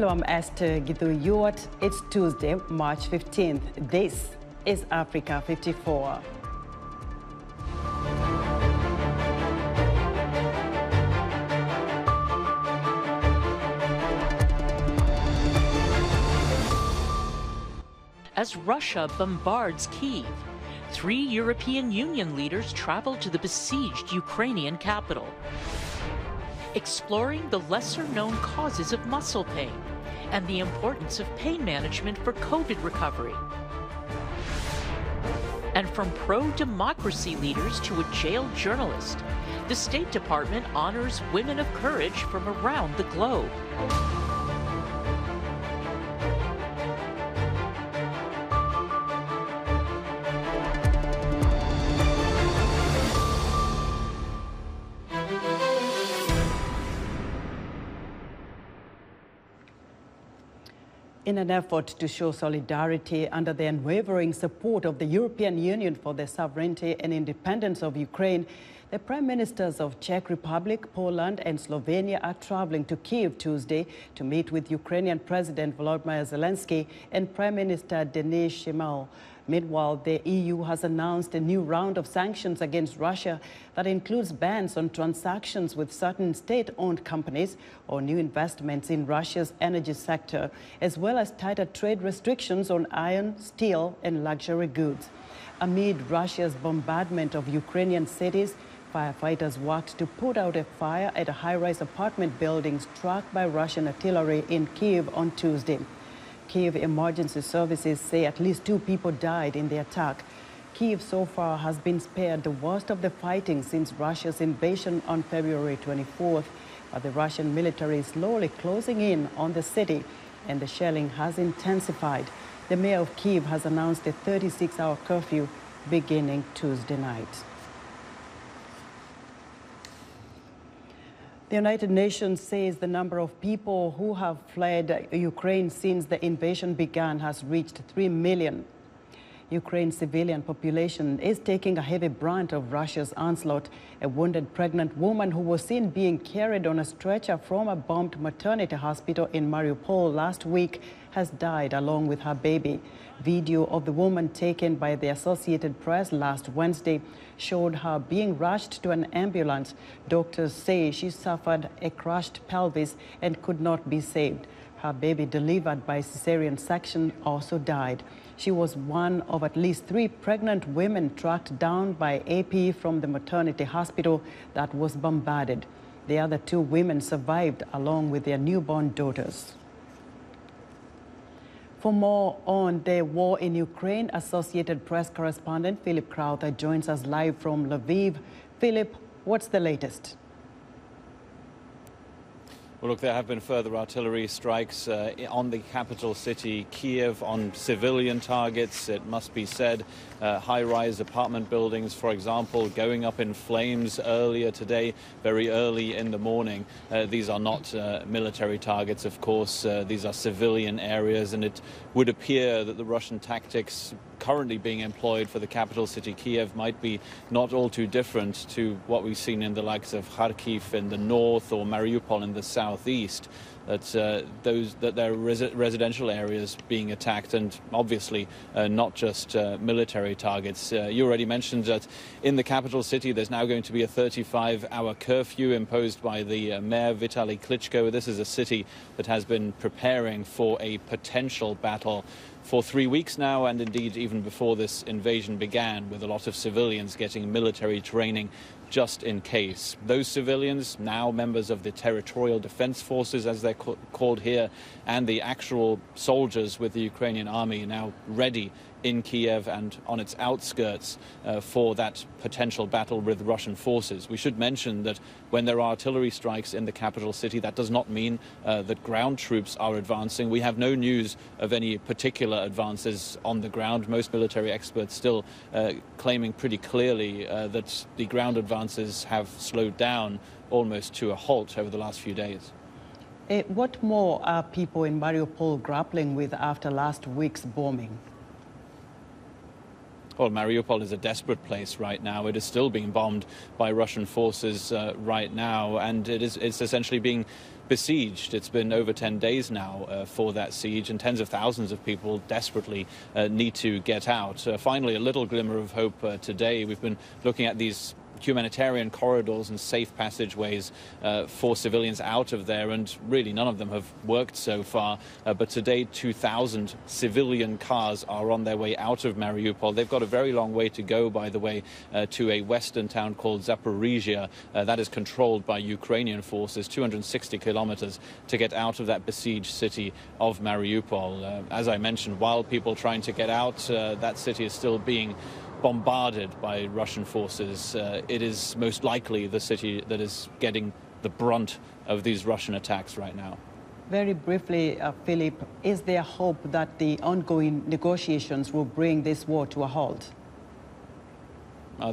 Hello, I'm Esther Giduyuat. It's Tuesday, March 15th. This is Africa 54. As Russia bombards Kyiv, 3 European Union leaders travel to the besieged Ukrainian capital, exploring the lesser-known causes of muscle pain and the importance of pain management for COVID recovery. And from pro-democracy leaders to a jailed journalist, the State Department honors women of courage from around the globe. In an effort to show solidarity under the unwavering support of the European Union for the sovereignty and independence of Ukraine, the Prime Ministers of Czech Republic, Poland and Slovenia are traveling to Kyiv Tuesday to meet with Ukrainian President Volodymyr Zelensky and Prime Minister Denis Shmyhal. Meanwhile, the EU has announced a new round of sanctions against Russia that includes bans on transactions with certain state-owned companies or new investments in Russia's energy sector, as well as tighter trade restrictions on iron, steel and luxury goods. Amid Russia's bombardment of Ukrainian cities, firefighters worked to put out a fire at a high-rise apartment building struck by Russian artillery in Kyiv on Tuesday. Kyiv emergency services say at least 2 people died in the attack. Kyiv so far has been spared the worst of the fighting since Russia's invasion on February 24th, but the Russian military is slowly closing in on the city and the shelling has intensified. The mayor of Kyiv has announced a 36-hour curfew beginning Tuesday night. The United Nations says the number of people who have fled Ukraine since the invasion began has reached 3 million. Ukraine's civilian population is taking a heavy brunt of Russia's onslaught. A wounded pregnant woman who was seen being carried on a stretcher from a bombed maternity hospital in Mariupol last week has died along with her baby. Video of the woman taken by the Associated Press last Wednesday showed her being rushed to an ambulance. Doctors say she suffered a crushed pelvis and could not be saved. Her baby, delivered by cesarean section, also died. She was one of at least 3 pregnant women tracked down by AP from the maternity hospital that was bombarded. The other 2 women survived along with their newborn daughters. For more on the war in Ukraine, Associated Press correspondent Philip Crowther joins us live from Lviv. Philip, what's the latest? Well, look, there have been further artillery strikes on the capital city, Kyiv, on civilian targets. It must be said, high-rise apartment buildings, for example, going up in flames earlier today, very early in the morning. These are not military targets, of course. These are civilian areas, and it would appear that the Russian tactics currently being employed for the capital city, Kyiv, might be not all too different to what we've seen in the likes of Kharkiv in the north or Mariupol in the southeast. That there are residential areas being attacked, and obviously not just military targets. You already mentioned that in the capital city there's now going to be a 35-hour curfew imposed by the mayor, Vitaly Klitschko. This is a city that has been preparing for a potential battle for 3 weeks now, and indeed even before this invasion began, with a lot of civilians getting military training just in case. Those civilians, now members of the Territorial Defense Forces, as they're called here, and the actual soldiers with the Ukrainian army, now ready in Kyiv and on its outskirts for that potential battle with Russian forces. We should mention that when there are artillery strikes in the capital city, that does not mean that ground troops are advancing. We have no news of any particular advances on the ground. Most military experts still claiming pretty clearly that the ground advances have slowed down almost to a halt over the last few days. What more are people in Mariupol grappling with after last week's bombing? Well, Mariupol is a desperate place right now. It is still being bombed by Russian forces right now, and it's essentially being besieged. It's been over 10 days now for that siege, and tens of thousands of people desperately need to get out. Finally, a little glimmer of hope today. We've been looking at these humanitarian corridors and safe passageways for civilians out of there, and really none of them have worked so far. But today, 2,000 civilian cars are on their way out of Mariupol. They've got a very long way to go, by the way, to a western town called Zaporizhia. That is controlled by Ukrainian forces, 260 kilometers to get out of that besieged city of Mariupol. As I mentioned, while people trying to get out, that city is still being bombarded by Russian forces. It is most likely the city that is getting the brunt of these Russian attacks right now. Very briefly, Philip, is there hope that the ongoing negotiations will bring this war to a halt?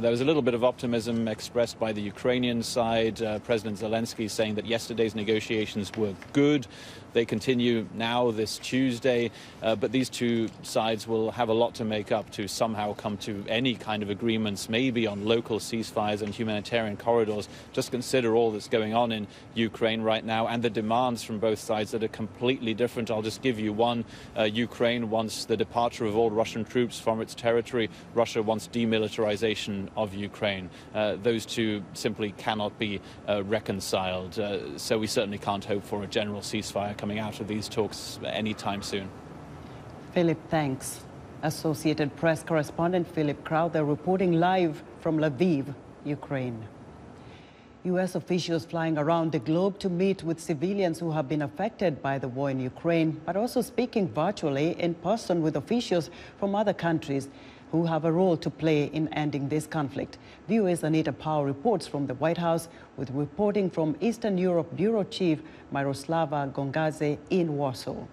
There was a little bit of optimism expressed by the Ukrainian side. President Zelensky saying that yesterday's negotiations were good. They continue now this Tuesday, but these two sides will have a lot to make up to somehow come to any kind of agreements, maybe on local ceasefires and humanitarian corridors. Just consider all that's going on in Ukraine right now and the demands from both sides that are completely different. I'll just give you one. Ukraine wants the departure of all Russian troops from its territory. Russia wants demilitarization of Ukraine. Those two simply cannot be reconciled. So we certainly can't hope for a general ceasefire coming out of these talks anytime soon. Philip, thanks. Associated Press correspondent Philip Crowther reporting live from Lviv, Ukraine. U.S. officials flying around the globe to meet with civilians who have been affected by the war in Ukraine, but also speaking virtually in person with officials from other countries who have a role to play in ending this conflict. VOA's Anita Powell reports from the White House with reporting from Eastern Europe Bureau Chief Myroslava Gongadze in Warsaw.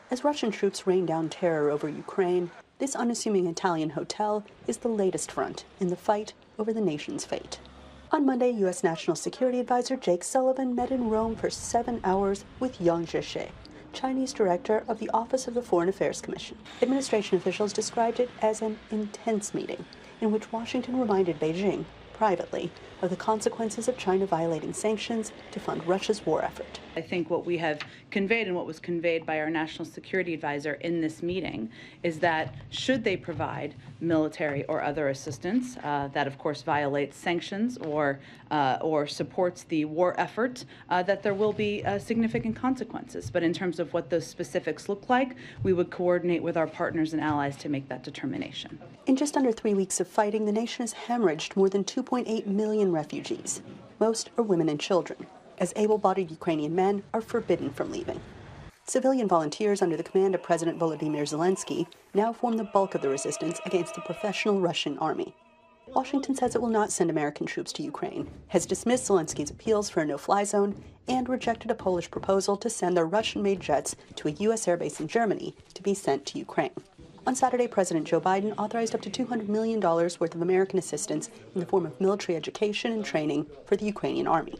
As Russian troops rain down terror over Ukraine, this unassuming Italian hotel is the latest front in the fight over the nation's fate. On Monday, U.S. National Security Advisor Jake Sullivan met in Rome for 7 hours with Yang Jiechi, Chinese director of the Office of the Foreign Affairs Commission. Administration officials described it as an intense meeting in which Washington reminded Beijing, privately, of the consequences of China violating sanctions to fund Russia's war effort. I think what we have conveyed and what was conveyed by our national security advisor in this meeting is that should they provide military or other assistance that of course violates sanctions or supports the war effort, that there will be significant consequences. But in terms of what those specifics look like, we would coordinate with our partners and allies to make that determination. In just under 3 weeks of fighting, the nation has hemorrhaged more than 2.8 million refugees. Most are women and children, as able-bodied Ukrainian men are forbidden from leaving. Civilian volunteers under the command of President Volodymyr Zelensky now form the bulk of the resistance against the professional Russian army. Washington says it will not send American troops to Ukraine, has dismissed Zelensky's appeals for a no-fly zone, and rejected a Polish proposal to send their Russian-made jets to a U.S. airbase in Germany to be sent to Ukraine. On Saturday, President Joe Biden authorized up to $200 million worth of American assistance in the form of military education and training for the Ukrainian army.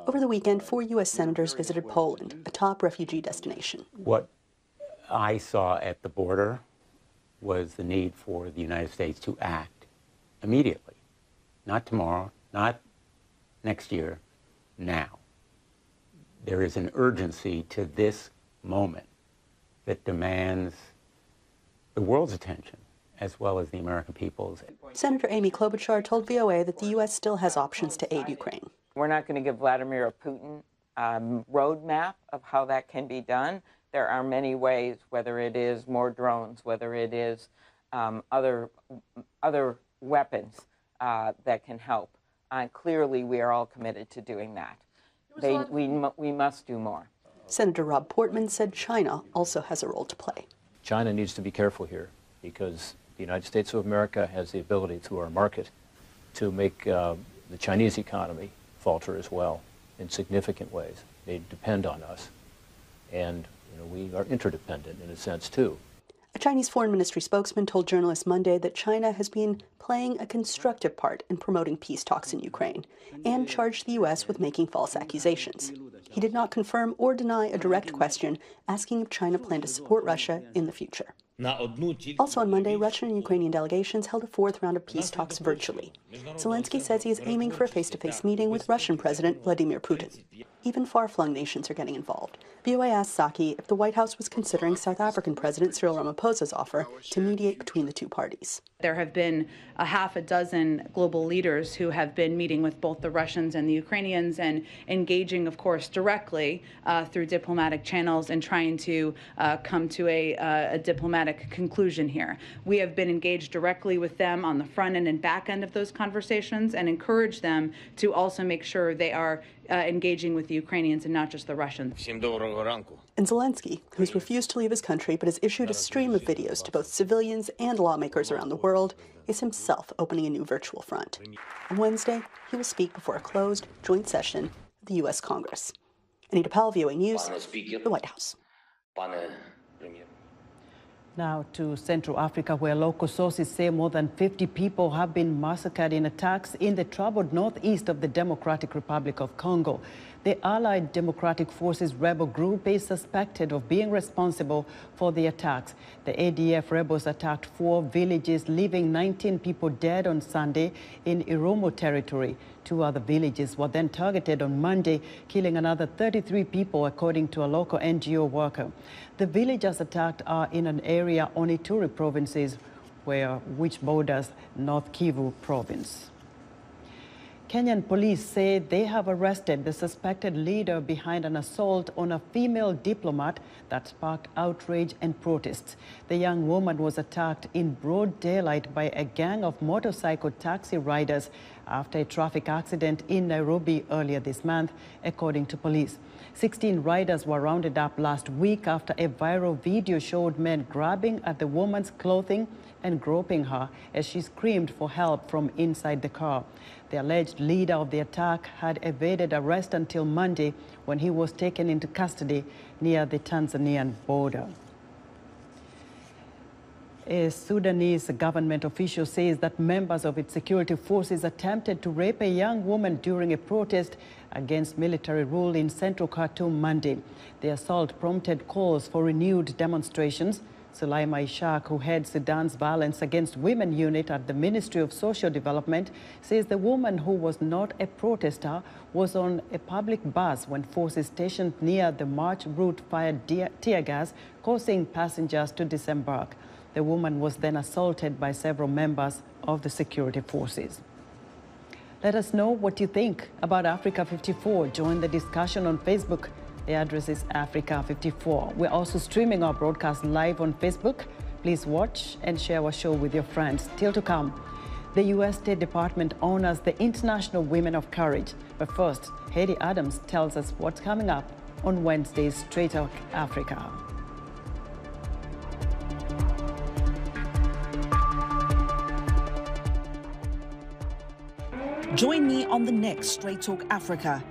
Over the weekend, 4 U.S. senators visited Poland, a top refugee destination. What I saw at the border was the need for the United States to act immediately. Not tomorrow, not next year, now. There is an urgency to this moment that demands the world's attention, as well as the American people's. Senator Amy Klobuchar told VOA that the U.S. still has options to aid Ukraine. We're not going to give Vladimir Putin a roadmap of how that can be done. There are many ways, whether it is more drones, whether it is other weapons that can help. Clearly, we are all committed to doing that. We must do more. Senator Rob Portman said China also has a role to play. China needs to be careful here because the United States of America has the ability through our market to make the Chinese economy falter as well in significant ways. They depend on us, and we are interdependent in a sense too. A Chinese Foreign Ministry spokesman told journalists Monday that China has been playing a constructive part in promoting peace talks in Ukraine and charged the U.S. with making false accusations. He did not confirm or deny a direct question asking if China planned to support Russia in the future. Also on Monday, Russian and Ukrainian delegations held a fourth round of peace talks virtually. Zelensky says he is aiming for a face-to-face meeting with Russian President Vladimir Putin. Even far-flung nations are getting involved. VOA asked Saki if the White House was considering South African President Cyril Ramaphosa's offer to mediate between the two parties. There have been a half a dozen global leaders who have been meeting with both the Russians and the Ukrainians and engaging, of course, directly through diplomatic channels and trying to come to a diplomatic conclusion here. We have been engaged directly with them on the front end and back end of those conversations and encourage them to also make sure they are engaging with the Ukrainians and not just the Russians. And Zelensky, who's refused to leave his country but has issued a stream of videos to both civilians and lawmakers around the world, is himself opening a new virtual front. On Wednesday, he will speak before a closed joint session of the U.S. Congress. Anita Powell, VOA News, the White House. Now to Central Africa, where local sources say more than 50 people have been massacred in attacks in the troubled northeast of the Democratic Republic of Congo. The Allied Democratic Forces rebel group is suspected of being responsible for the attacks. The ADF rebels attacked 4 villages, leaving 19 people dead on Sunday in Iromo territory. 2 other villages were then targeted on Monday, killing another 33 people, according to a local NGO worker. The villages attacked are in an area on Ituri provinces, which borders North Kivu province. Kenyan police say they have arrested the suspected leader behind an assault on a female diplomat that sparked outrage and protests. The young woman was attacked in broad daylight by a gang of motorcycle taxi riders after a traffic accident in Nairobi earlier this month, according to police. 16 riders were rounded up last week after a viral video showed men grabbing at the woman's clothing and groping her as she screamed for help from inside the car. The alleged leader of the attack had evaded arrest until Monday, when he was taken into custody near the Tanzanian border. A Sudanese government official says that members of its security forces attempted to rape a young woman during a protest against military rule in central Khartoum Monday. The assault prompted calls for renewed demonstrations. Sulaima Ishaq, who heads Sudan's Violence Against Women unit at the Ministry of Social Development, says the woman, who was not a protester, was on a public bus when forces stationed near the march route fired tear gas, causing passengers to disembark. The woman was then assaulted by several members of the security forces. Let us know what you think about Africa 54. Join the discussion on Facebook. The address is Africa 54. We're also streaming our broadcast live on Facebook. Please watch and share our show with your friends. Still to come, the U.S. State Department honors the International Women of Courage. But first, Heidi Adams tells us what's coming up on Wednesday's Straight Talk Africa. Join me on the next Straight Talk Africa.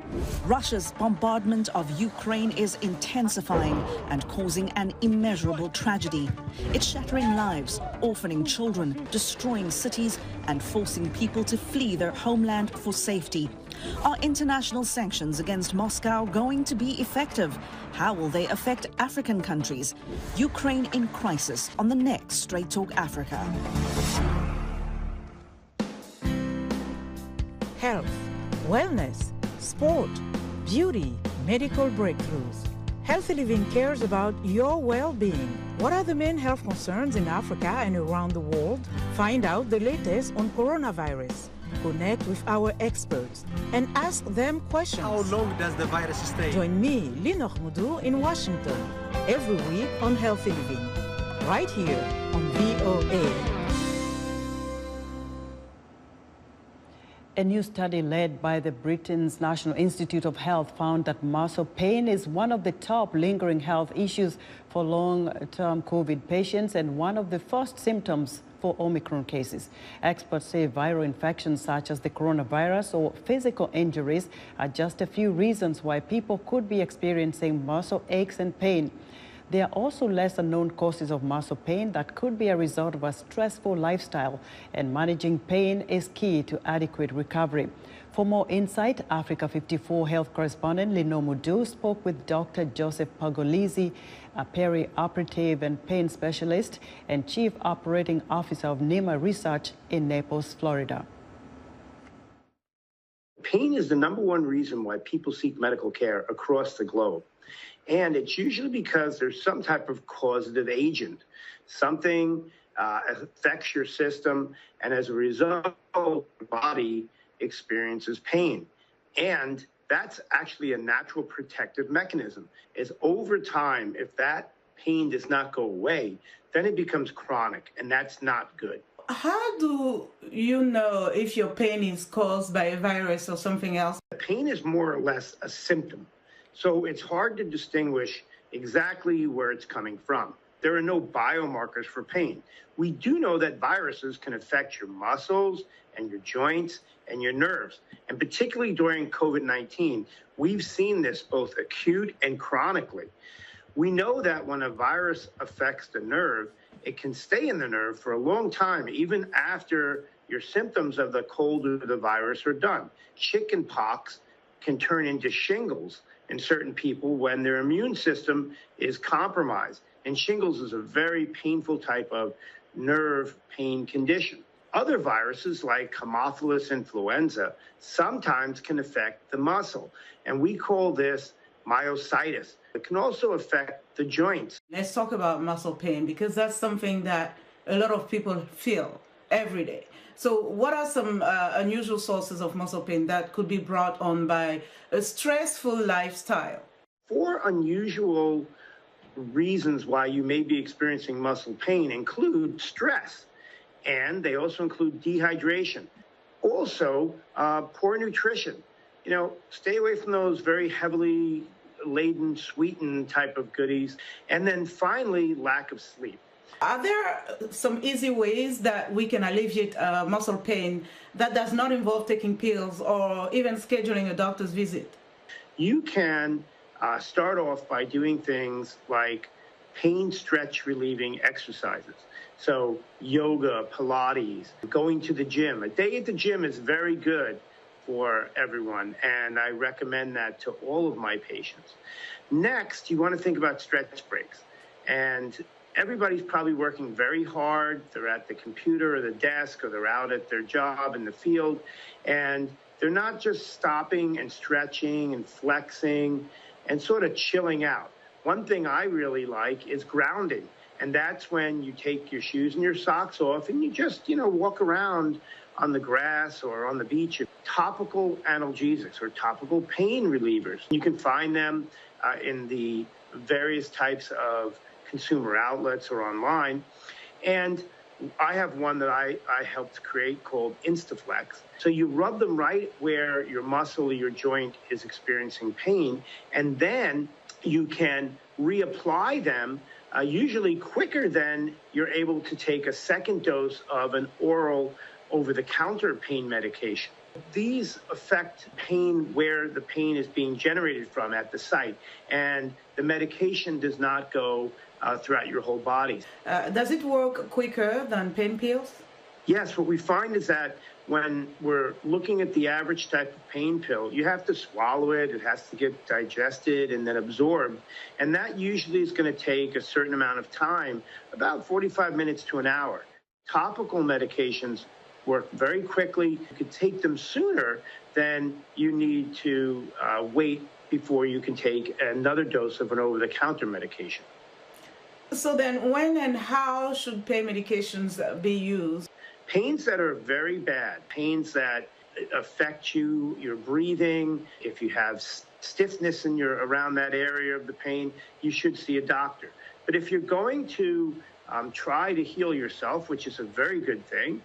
Russia's bombardment of Ukraine is intensifying and causing an immeasurable tragedy. It's shattering lives, orphaning children, destroying cities, and forcing people to flee their homeland for safety. Are international sanctions against Moscow going to be effective? How will they affect African countries? Ukraine in crisis on the next Straight Talk Africa. Health, wellness, sport, beauty, medical breakthroughs. Healthy Living cares about your well-being. What are the main health concerns in Africa and around the world? Find out the latest on coronavirus. Connect with our experts and ask them questions. How long does the virus stay? Join me, Linor Moudou, in Washington, every week on Healthy Living, right here on VOA. A new study led by the Britain's National Institute of Health found that muscle pain is one of the top lingering health issues for long-term COVID patients and one of the first symptoms for Omicron cases. Experts say viral infections such as the coronavirus or physical injuries are just a few reasons why people could be experiencing muscle aches and pain. There are also lesser known causes of muscle pain that could be a result of a stressful lifestyle, and managing pain is key to adequate recovery. For more insight, Africa 54 health correspondent Lino Mudu spoke with Dr. Joseph Pagolisi, a peri-operative and pain specialist and chief operating officer of NEMA Research in Naples, Florida. Pain is the #1 reason why people seek medical care across the globe. And it's usually because there's some type of causative agent. Something affects your system, and as a result, your body experiences pain. And that's actually a natural protective mechanism. Is over time, if that pain does not go away, then it becomes chronic, and that's not good. How do you know if your pain is caused by a virus or something else? Pain is more or less a symptom. So it's hard to distinguish exactly where it's coming from. There are no biomarkers for pain. We do know that viruses can affect your muscles and your joints and your nerves. And particularly during COVID-19, we've seen this both acute and chronically. We know that when a virus affects the nerve, it can stay in the nerve for a long time, even after your symptoms of the cold or the virus are done. Chicken pox can turn into shingles in certain people when their immune system is compromised. And shingles is a very painful type of nerve pain condition. Other viruses like Haemophilus influenza sometimes can affect the muscle, and we call this myositis. It can also affect the joints. Let's talk about muscle pain, because that's something that a lot of people feel every day. So what are some unusual sources of muscle pain that could be brought on by a stressful lifestyle? 4 unusual reasons why you may be experiencing muscle pain include stress, and they also include dehydration. Also, poor nutrition. You know, stay away from those very heavily laden, sweetened type of goodies. And then finally, lack of sleep. Are there some easy ways that we can alleviate muscle pain that does not involve taking pills or even scheduling a doctor's visit? You can start off by doing things like pain stretch relieving exercises. So yoga, Pilates, going to the gym. A day at the gym is very good for everyone, and I recommend that to all of my patients. Next, you want to think about stretch breaks. And everybody's probably working very hard. They're at the computer or the desk, or they're out at their job in the field, and they're not just stopping and stretching and flexing and sort of chilling out. One thing I really like is grounding, and that's when you take your shoes and your socks off and you just, walk around on the grass or on the beach. Topical analgesics or topical pain relievers. You can find them in the various types of consumer outlets or online. And I have one that I helped create called Instaflex. So you rub them right where your muscle or your joint is experiencing pain, and then you can reapply them usually quicker than you're able to take a second dose of an oral over-the-counter pain medication. These affect pain where the pain is being generated from at the site, and the medication does not go throughout your whole body. Does it work quicker than pain pills? Yes, what we find is that when we're looking at the average type of pain pill, you have to swallow it, it has to get digested and then absorbed, and that usually is going to take a certain amount of time, about 45 minutes to an hour. Topical medications work very quickly. You could take them sooner than you need to wait before you can take another dose of an over-the-counter medication. So then when and how should pain medications be used? Pains that are very bad, pains that affect you, your breathing, if you have stiffness in around that area of the pain, you should see a doctor. But if you're going to try to heal yourself, which is a very good thing,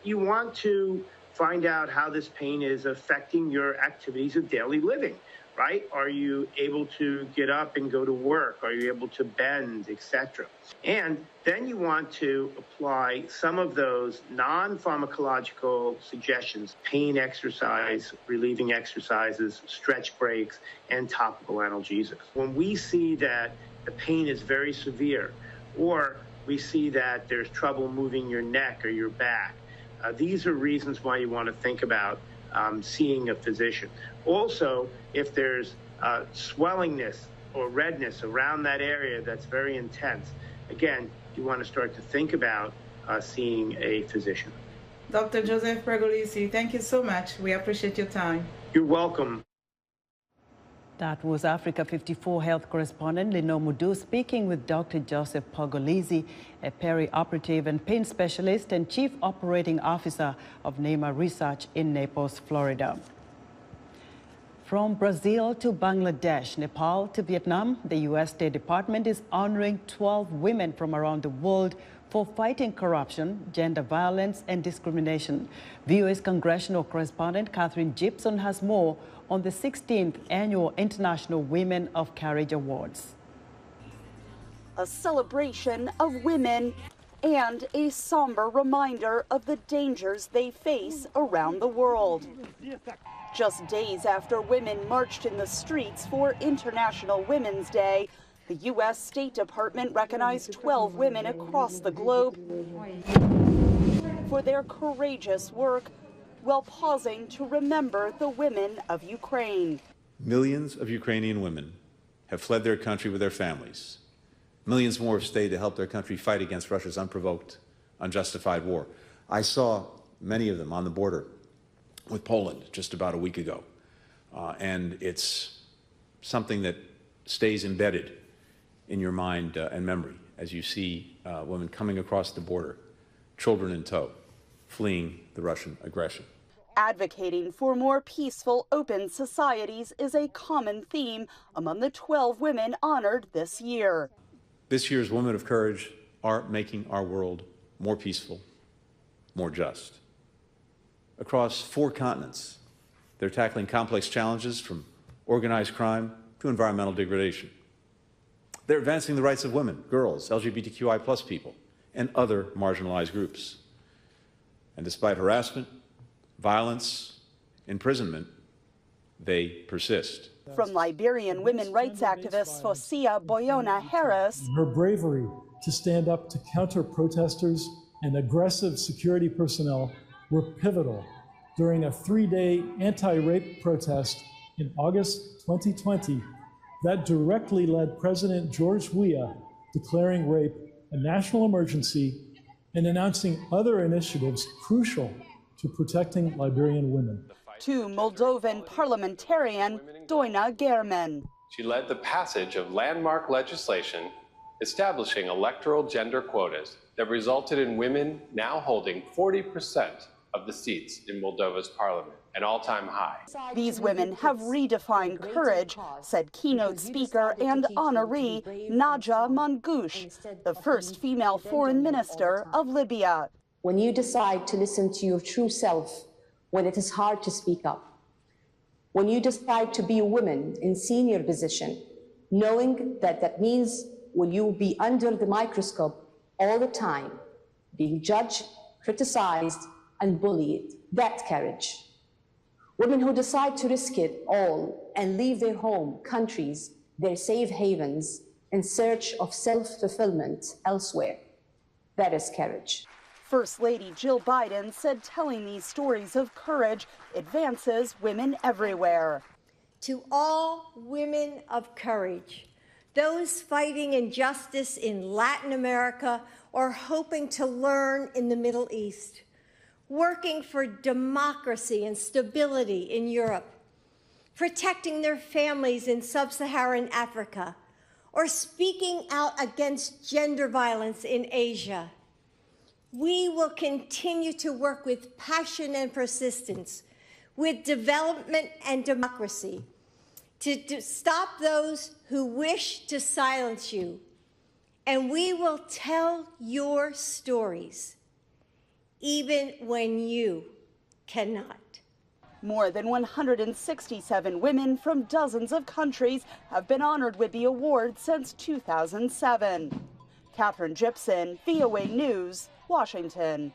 you want to find out how this pain is affecting your activities of daily living, right? Are you able to get up and go to work? Are you able to bend, etc.? And then you want to apply some of those non-pharmacological suggestions, pain exercise, relieving exercises, stretch breaks, and topical analgesics. When we see that the pain is very severe, or we see that there's trouble moving your neck or your back, these are reasons why you want to think about seeing a physician. Also, if there's swellingness or redness around that area that's very intense, again, you want to start to think about seeing a physician. Dr. Joseph Pergolesi, thank you so much. We appreciate your time. You're welcome. That was Africa 54 health correspondent Lino Mudu speaking with Dr. Joseph Pergolesi, a peri-operative and pain specialist and chief operating officer of NEMA Research in Naples, Florida. From Brazil to Bangladesh, Nepal to Vietnam, the U.S. State Department is honoring 12 women from around the world for fighting corruption, gender violence, and discrimination. VOA's congressional correspondent Catherine Gibson has more on the 16th Annual International Women of Courage Awards. A celebration of women and a somber reminder of the dangers they face around the world. Just days after women marched in the streets for International Women's Day, the U.S. State Department recognized 12 women across the globe for their courageous work while pausing to remember the women of Ukraine. Millions of Ukrainian women have fled their country with their families. Millions more have stayed to help their country fight against Russia's unprovoked, unjustified war. I saw many of them on the border with Poland just about a week ago. And it's something that stays embedded in your mind and memory as you see women coming across the border, children in tow, fleeing the Russian aggression. Advocating for more peaceful, open societies is a common theme among the 12 women honored this year. This year's Women of Courage are making our world more peaceful, more just. Across 4 continents, they're tackling complex challenges from organized crime to environmental degradation. They're advancing the rights of women, girls, LGBTQI+ people, and other marginalized groups. And despite harassment, violence, imprisonment, they persist. From Liberian women rights activist Fosia Boyona Harris. Her bravery to stand up to counter protesters and aggressive security personnel were pivotal during a 3-day anti-rape protest in August 2020 that directly led President George Weah declaring rape a national emergency and announcing other initiatives crucial to protecting Liberian women. To Moldovan parliamentarian Doina German. She led the passage of landmark legislation establishing electoral gender quotas that resulted in women now holding 40% of the seats in Moldova's parliament, an all-time high. These women have redefined courage, said keynote speaker and honoree Naja Mangush, the first female foreign minister of Libya. When you decide to listen to your true self, when it is hard to speak up, when you decide to be a woman in senior position, knowing that that means will you be under the microscope all the time, being judged, criticized, and bullied. That courage. Women who decide to risk it all and leave their home, countries, their safe havens in search of self-fulfillment elsewhere. That is courage. First Lady Jill Biden said telling these stories of courage advances women everywhere. To all women of courage, those fighting injustice in Latin America or hoping to learn in the Middle East, working for democracy and stability in Europe, protecting their families in sub-Saharan Africa, or speaking out against gender violence in Asia. We will continue to work with passion and persistence, with development and democracy, to stop those who wish to silence you. And we will tell your stories, even when you cannot. More than 167 women from dozens of countries have been honored with the award since 2007. Catherine Gibson, VOA News, Washington.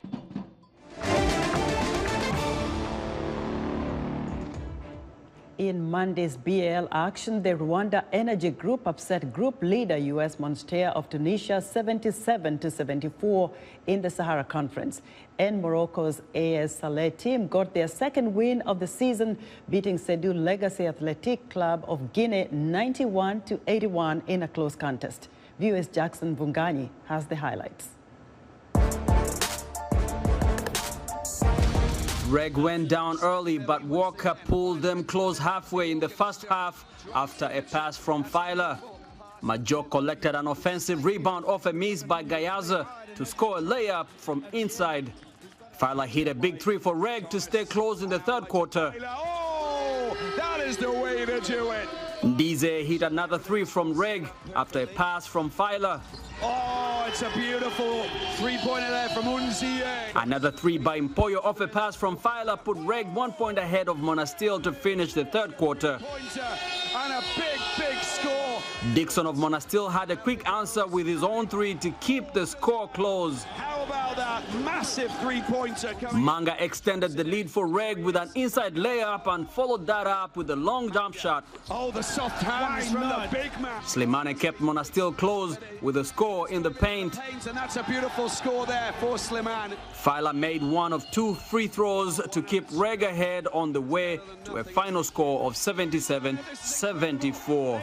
In Monday's BAL action, the Rwanda Energy Group upset group leader U.S. Monastir of Tunisia 77-74 in the Sahara Conference. And Morocco's AS Saleh team got their second win of the season, beating Sedou Legacy Athletic Club of Guinea 91-81 in a close contest. VOA's Jackson Vunganyi has the highlights. Reg went down early, but Walker pulled them close halfway in the first half after a pass from Filer. Majok collected an offensive rebound off a miss by Gayaza to score a layup from inside. Filer hit a big three for Reg to stay close in the third quarter. Oh, that is the way to do it. Ndize hit another three from Reg after a pass from Filer. Oh, it's a beautiful three-pointer there from Unzie. Another three by Mpoyo off a pass from Filer put Reg 1 point ahead of Monastir to finish the third quarter. And a big score. Dixon of Monastir had a quick answer with his own three to keep the score close. How about that massive three-pointer coming? Manga extended the lead for Reg with an inside layup and followed that up with a long jump shot. Oh, the soft hands from the big man. Slimane kept Monastir close with a score in the paint. And that's a beautiful score there for Slimane. Filer made one of two free throws to keep Reg ahead on the way to a final score of 77-74.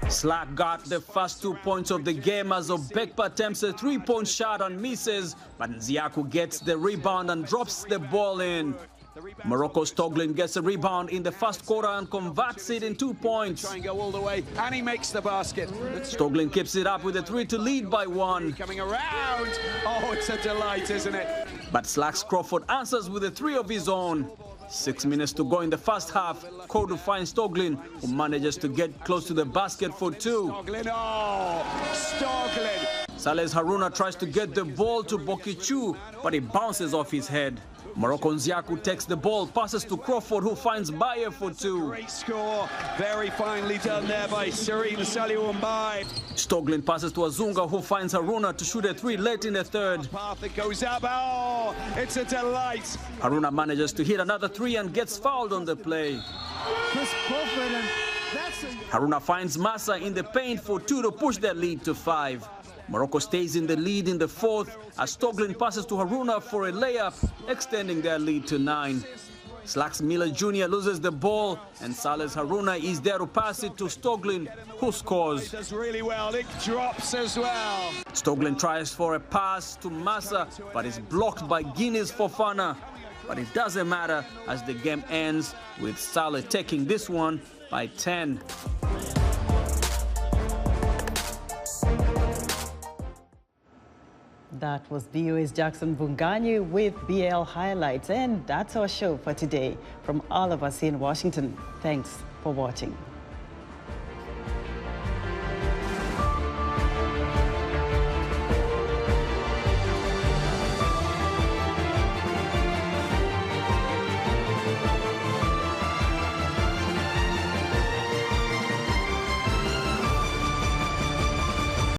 Slack got the first 2 points of the game as Obekpa attempts a three-point shot and misses, but Nziaku gets the rebound and drops the ball in. Morocco's Stoglin gets a rebound in the first quarter and converts it in 2 points. Try and go all the way, and he makes the basket. Stoglin keeps it up with a three to lead by one. Coming around. Oh, it's a delight, isn't it? But Slacks Crawford answers with a three of his own. 6 minutes to go in the first half. Kodu finds Stoglin, who manages to get close to the basket for two. Stoglin, oh, Stoglin. Saleh Haruna tries to get the ball to Bokichu, but it bounces off his head. Morocco Nziaku takes the ball, passes to Crawford, who finds Bayer for two. Great score, very finely done there by Serene Saliumbai. Stoglin passes to Azunga, who finds Haruna to shoot a three late in the third. Path that goes up, oh, it's a delight. Haruna manages to hit another three and gets fouled on the play. Haruna finds Massa in the paint for two to push their lead to 5. Morocco stays in the lead in the fourth as Stoglin passes to Haruna for a layup, extending their lead to 9. Slacks Miller Jr. loses the ball, and Saleh Haruna is there to pass it to Stoglin, who scores. He does really well. It drops as well. Stoglin tries for a pass to Massa, but is blocked by Guinea's Fofana. But it doesn't matter as the game ends with Saleh taking this one by 10. That was VOA's Jackson Vunganyi with BL Highlights. And that's our show for today. From all of us in Washington, thanks for watching.